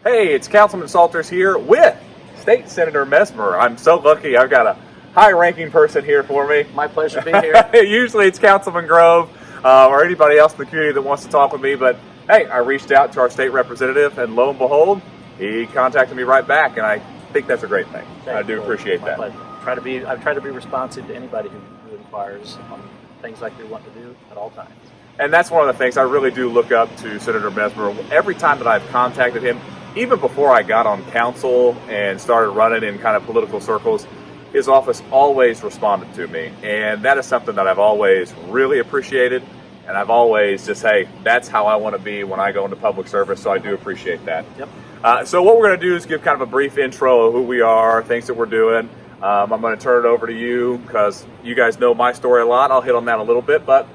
Hey, it's Councilman Salters here with State Senator Messmer. I'm so lucky I've got a high-ranking person here for me. My pleasure to be here. Usually it's Councilman Grove or anybody else in the community that wants to talk with me, but hey, I reached out to our state representative, and lo and behold, he contacted me right back, and I think that's a great thing. I do appreciate that. My pleasure. I try to be responsive to anybody who inquires on things like they want to do at all times. And that's one of the things I really do look up to Senator Messmer. Every time that I've contacted him, even before I got on council and started running in kind of political circles, his office always responded to me. And that is something that I've always really appreciated. And I've always just, hey, that's how I want to be when I go into public service. So I do appreciate that. Yep. So what we're going to do is give kind of a brief intro of who we are, things that we're doing. I'm going to turn it over to you because you guys know my story a lot. I'll hit on that a little bit, but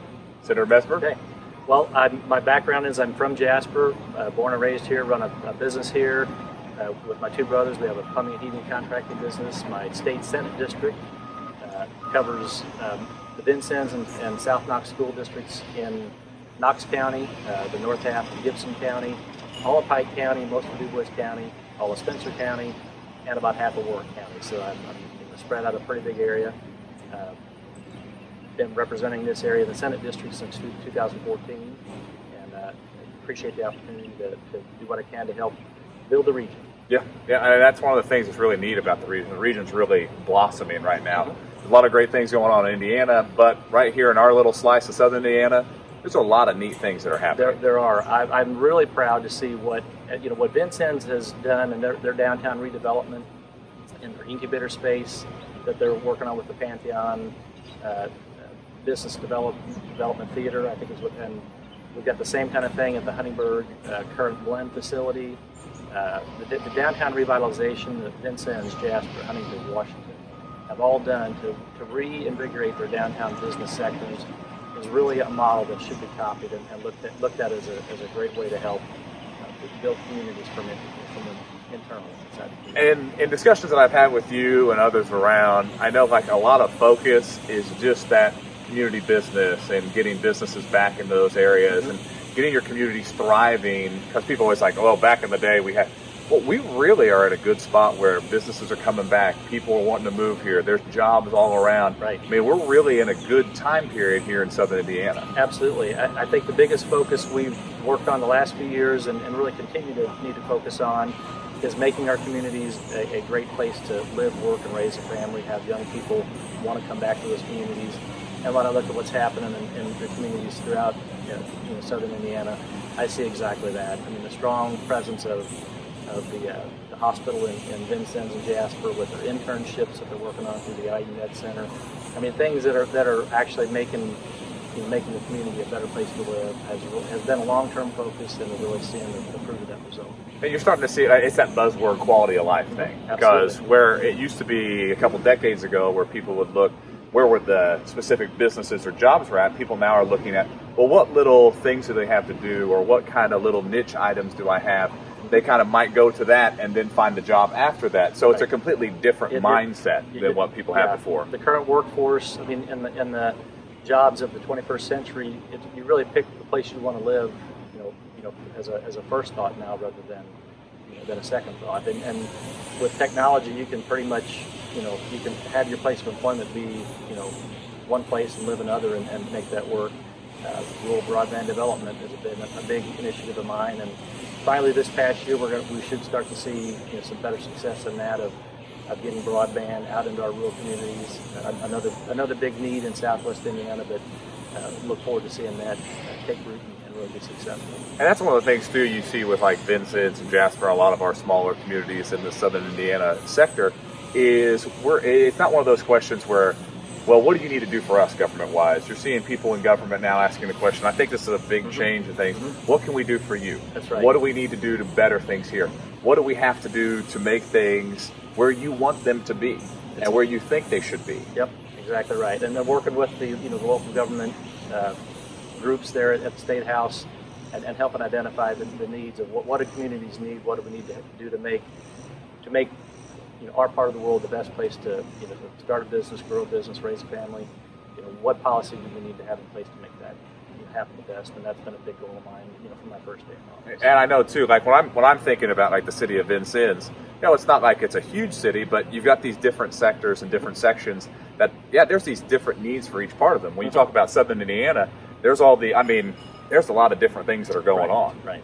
Senator Messmer. Okay. Well, my background is I'm from Jasper, born and raised here, run a business here with my two brothers. We have a plumbing and heating contracting business. My state Senate district covers the Vincennes and South Knox school districts in Knox County, the north half of Gibson County, all of Pike County, most of DuBois County, all of Spencer County, and about half of Warwick County. So I'm spread out a pretty big area. Been representing this area in the Senate district since 2014, and appreciate the opportunity to do what I can to help build the region. Yeah, and that's one of the things that's really neat about the region. The region's really blossoming right now. There's a lot of great things going on in Indiana, but right here in our little slice of southern Indiana, there's a lot of neat things that are happening. There are. I'm really proud to see what Vincennes has done in their downtown redevelopment and their incubator space that they're working on with the Pantheon. Business development theater, I think is what, and we've got the same kind of thing at the Huntingburg current blend facility. The downtown revitalization that Vincennes, Jasper, Huntingburg, Washington have all done to reinvigorate their downtown business sectors is really a model that should be copied and looked at as a great way to help build communities from internal. And in discussions that I've had with you and others around, I know like a lot of focus is just that community business and getting businesses back into those areas and getting your communities thriving, because people always like, oh, back in the day we really are at a good spot where businesses are coming back, people are wanting to move here, there's jobs all around. Right. I mean, we're really in a good time period here in southern Indiana. Absolutely. I think the biggest focus we've worked on the last few years and really continue to need to focus on is making our communities a great place to live, work, and raise a family, have young people want to come back to those communities. And when I look at what's happening in the communities throughout southern Indiana, I see exactly that. I mean, the strong presence of the hospital in Vincennes and Jasper with their internships that they're working on through the IU Med Center. I mean, things that are actually making the community a better place to live has been a long-term focus, and we're really seeing the fruit of that result. And you're starting to see it's that buzzword quality of life thing. Because where it used to be a couple decades ago where people would look, where were the specific businesses or jobs were at, people now are looking at, well, what little things do they have to do, or what kind of little niche items do I have? They kind of might go to that and then find the job after that. So it's a completely different mindset than what people had before. The current workforce, I mean, in the jobs of the 21st century, you really pick the place you want to live, as a first thought now rather than a second thought. And with technology, you can pretty much, you can have your place of employment be, one place and live another and make that work. Rural broadband development has been a big initiative of mine, and finally this past year we should start to see some better success in that of getting broadband out into our rural communities. Another big need in Southwest Indiana, but look forward to seeing that take root and really be successful. And that's one of the things too you see with like Vincennes and Jasper, a lot of our smaller communities in the southern Indiana sector, is it's not one of those questions where, well, what do you need to do for us government-wise? You're seeing people in government now asking the question. I think this is a big change in things. What can we do for you? That's right. What do we need to do to better things here? What do we have to do to make things where you want them to be and where you think they should be? Yep, exactly right. And then working with the local government groups there at the State House and helping identify the needs of what do communities need, what do we need to do to make our part of the world the best place to start a business, grow a business, raise a family. What policy do we need to have in place to make that happen the best, and that's been a big goal of mine, from my first day in office. And I know too, like when I'm thinking about like the city of Vincennes, it's not like it's a huge city, but you've got these different sectors and different sections that, there's these different needs for each part of them. When you talk about Southern Indiana, there's there's a lot of different things that are going on. Right.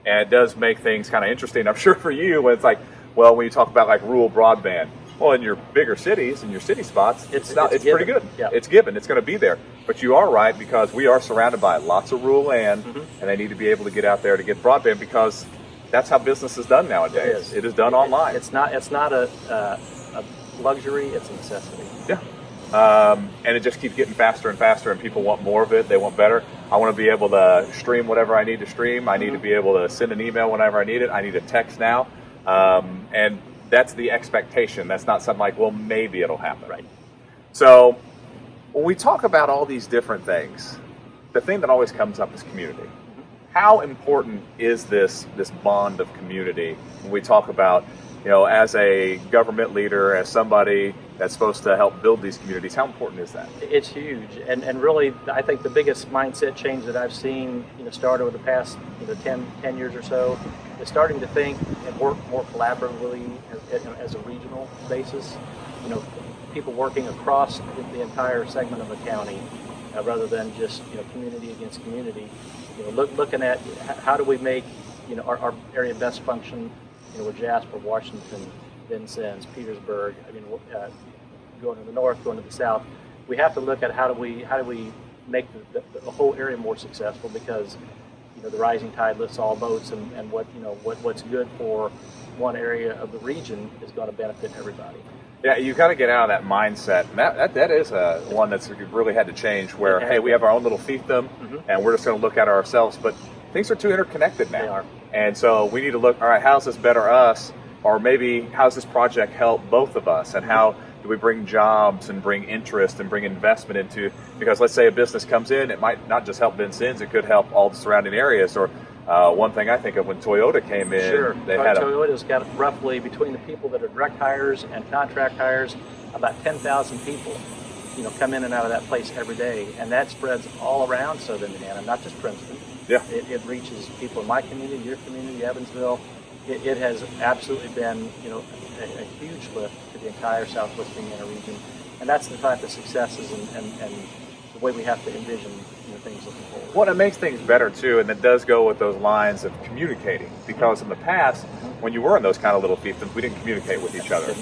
And it does make things kind of interesting, I'm sure, for you, when it's like, well, when you talk about like rural broadband, well, in your bigger cities, in your city spots, it's pretty good. Yeah. It's given. It's going to be there. But you are right, because we are surrounded by lots of rural land, and they need to be able to get out there to get broadband, because that's how business is done nowadays. It is done online. It's not a luxury. It's a necessity. Yeah. And it just keeps getting faster and faster, and people want more of it. They want better. I want to be able to stream whatever I need to stream. I need to be able to send an email whenever I need it. I need a text now. And that's the expectation. That's not something like, well, maybe it'll happen. Right. So when we talk about all these different things, the thing that always comes up is community. How important is this bond of community when we talk about, as a government leader, as somebody that's supposed to help build these communities, how important is that? It's huge, and really, I think the biggest mindset change that I've seen, started over the past 10 years or so, is starting to think and work more collaboratively as a regional basis. People working across the entire segment of a county, rather than just community against community. Looking at how do we make our area best function. With Jasper, Washington, Vincennes, Petersburg. Going to the north, going to the south. We have to look at how do we make the whole area more successful, because the rising tide lifts all boats, and what's good for one area of the region is going to benefit everybody. Yeah, you got to get out of that mindset. And that is one that's really had to change, where, hey, we have our own little fiefdom, and we're just going to look at it ourselves. But things are too interconnected now. They are. And so we need to look, all right, how's this better us? Or maybe how's this project help both of us? And how do we bring jobs and bring interest and bring investment into, because let's say a business comes in, it might not just help Vincennes, it could help all the surrounding areas. Or one thing I think of, when Toyota came in, sure. Toyota's got roughly, between the people that are direct hires and contract hires, about 10,000 people come in and out of that place every day, and that spreads all around Southern Indiana, not just Princeton. Yeah. It reaches people in my community, your community, Evansville. It has absolutely been, a huge lift to the entire Southwest Indiana region, and that's the type of successes and the way we have to envision things looking forward. Well, it makes things better too, and it does go with those lines of communicating, because in the past, when you were in those kind of little fiefdoms, we didn't communicate with each other.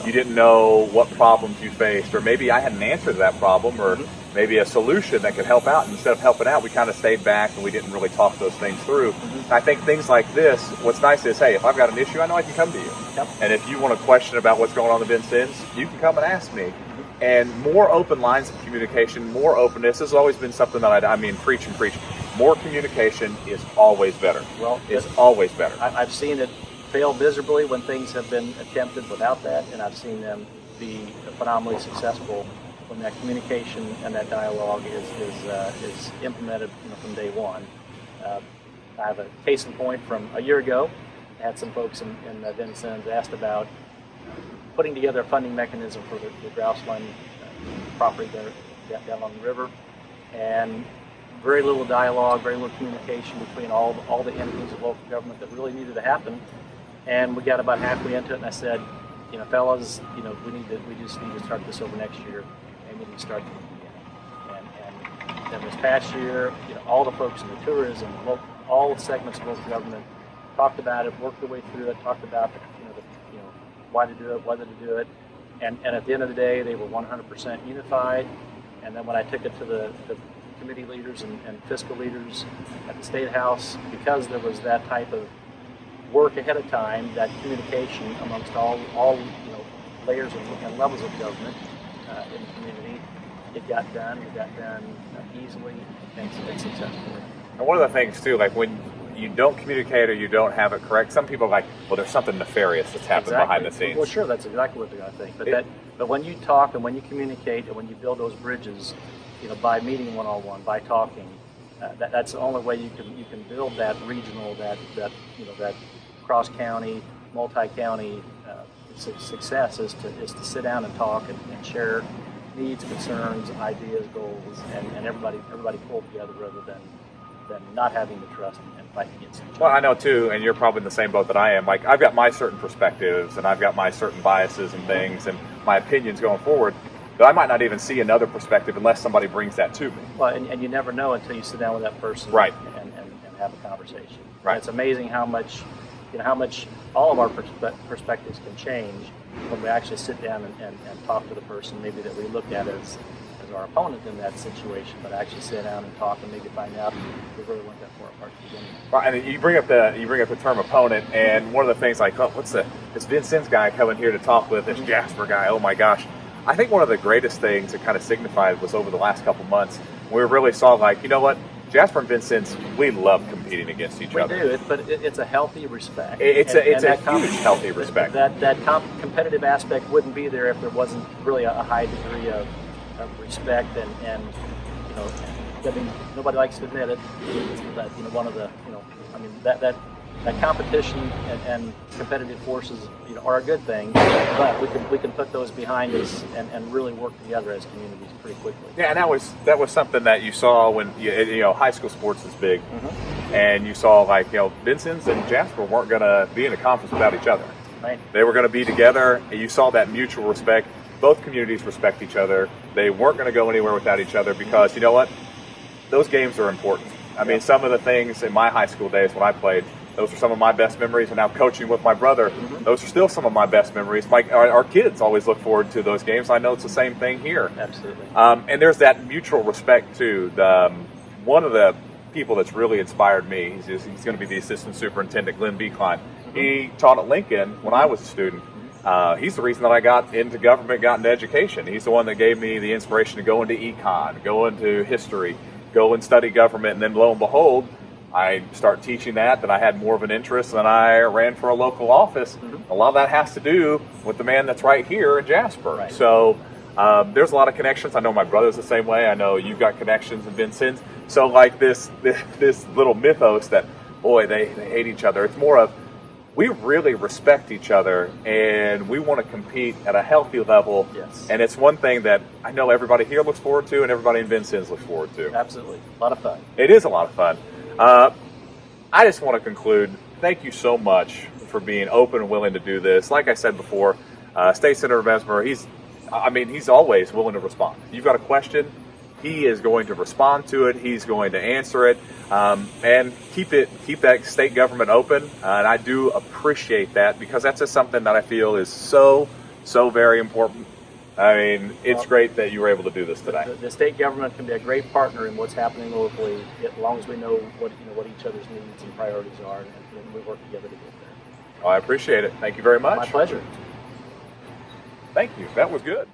You didn't know what problems you faced, or maybe I had an answer to that problem, or maybe a solution that could help out. And instead of helping out, we kind of stayed back and we didn't really talk those things through. And I think things like this, what's nice is, hey, if I've got an issue, I know I can come to you. Yep. And if you want a question about what's going on in Vincennes, you can come and ask me. And more open lines of communication, more openness. This has always been something that preach and preach. More communication is always better. Well, it's always better. I've seen it fail miserably when things have been attempted without that, and I've seen them be phenomenally successful when that communication and that dialogue is implemented from day one. I have a case in point from a year ago. I had some folks in Vincennes asked about putting together a funding mechanism for the grouse line property there down on the river, and very little dialogue, very little communication between all the entities of local government that really needed to happen. And we got about halfway into it, and I said, fellas, we just need to start this over next year, and we need to start from the beginning. And then this past year, all the folks in the tourism, all segments of local government talked about it, worked their way through it, talked about why to do it, whether to do it, and at the end of the day, they were 100% unified. And then when I took it to the committee leaders and fiscal leaders at the State House, because there was that type of work ahead of time, that communication amongst all layers and levels of government in the community, it got done easily and successfully. And one of the things too, like when you don't communicate or you don't have it correct, some people are like, well, there's something nefarious that's happened behind the scenes. Well, sure, that's exactly what they're going to think. But when you talk and when you communicate and when you build those bridges, by meeting one-on-one, by talking, that's the only way you can build that regional, that cross-county, multi-county success is to sit down and talk and share needs, concerns, ideas, goals, and everybody pull together rather than not having the trust and fighting against each other. Well, I know too, and you're probably in the same boat that I am. Like, I've got my certain perspectives, and I've got my certain biases and things, and my opinions going forward. But I might not even see another perspective unless somebody brings that to me. Well, and you never know until you sit down with that person, right, and have a conversation. Right. And it's amazing how much all of our perspectives can change when we actually sit down and talk to the person maybe that we look at as our opponent in that situation, but actually sit down and talk and maybe find out we really weren't that far apart to begin with. Right, and you bring up the term opponent, and one of the things like, oh, it's Vincent's guy coming here to talk with this Jasper guy. Oh my gosh. I think one of the greatest things it kind of signified was over the last couple months, we really saw like, you know what, Jasper and Vincent's, we love competing against each other. We do, but it's a healthy respect. It's a huge healthy respect. That competitive aspect wouldn't be there if there wasn't really a high degree of respect and you know, I mean, nobody likes to admit it, but you know, one of the, you know, I mean, that competition and competitive forces, you know, are a good thing, but we can put those behind us and really work together as communities pretty quickly. Yeah, and that was something that you saw when you know, high school sports is big, and you saw like, you know, Vincent's and Jasper weren't going to be in a conference without each other. Right. They were going to be together, and you saw that mutual respect. Both communities respect each other. They weren't going to go anywhere without each other because, you know what, those games are important. I mean, some of the things in my high school days when I played, those are some of my best memories, and now coaching with my brother, those are still some of my best memories. Our kids always look forward to those games. I know it's the same thing here. Absolutely. And there's that mutual respect too. One of the people that's really inspired me, he's going to be the assistant superintendent, Glenn Beekline. He taught at Lincoln when I was a student. He's the reason that I got into government, got into education. He's the one that gave me the inspiration to go into econ, go into history, go and study government, and then lo and behold, I start teaching that, then I had more of an interest, and I ran for a local office. A lot of that has to do with the man that's right here in Jasper. Right. So there's a lot of connections. I know my brother's the same way. I know you've got connections in Vincent's. So like this little mythos that, boy, they hate each other. It's more of, we really respect each other, and we want to compete at a healthy level. Yes. And it's one thing that I know everybody here looks forward to, and everybody in Vincennes looks forward to. Absolutely. A lot of fun. It is a lot of fun. I just want to conclude, thank you so much for being open and willing to do this. Like I said before, State Senator Messmer, he's always willing to respond. If you've got a question, he is going to respond to it. He's going to answer it, and keep that state government open. And I do appreciate that, because that's just something that I feel is so very important. I mean, it's great that you were able to do this today. The state government can be a great partner in what's happening locally, as long as we know what each other's needs and priorities are, and we work together to get there. Well, I appreciate it. Thank you very much. My pleasure. Thank you. That was good.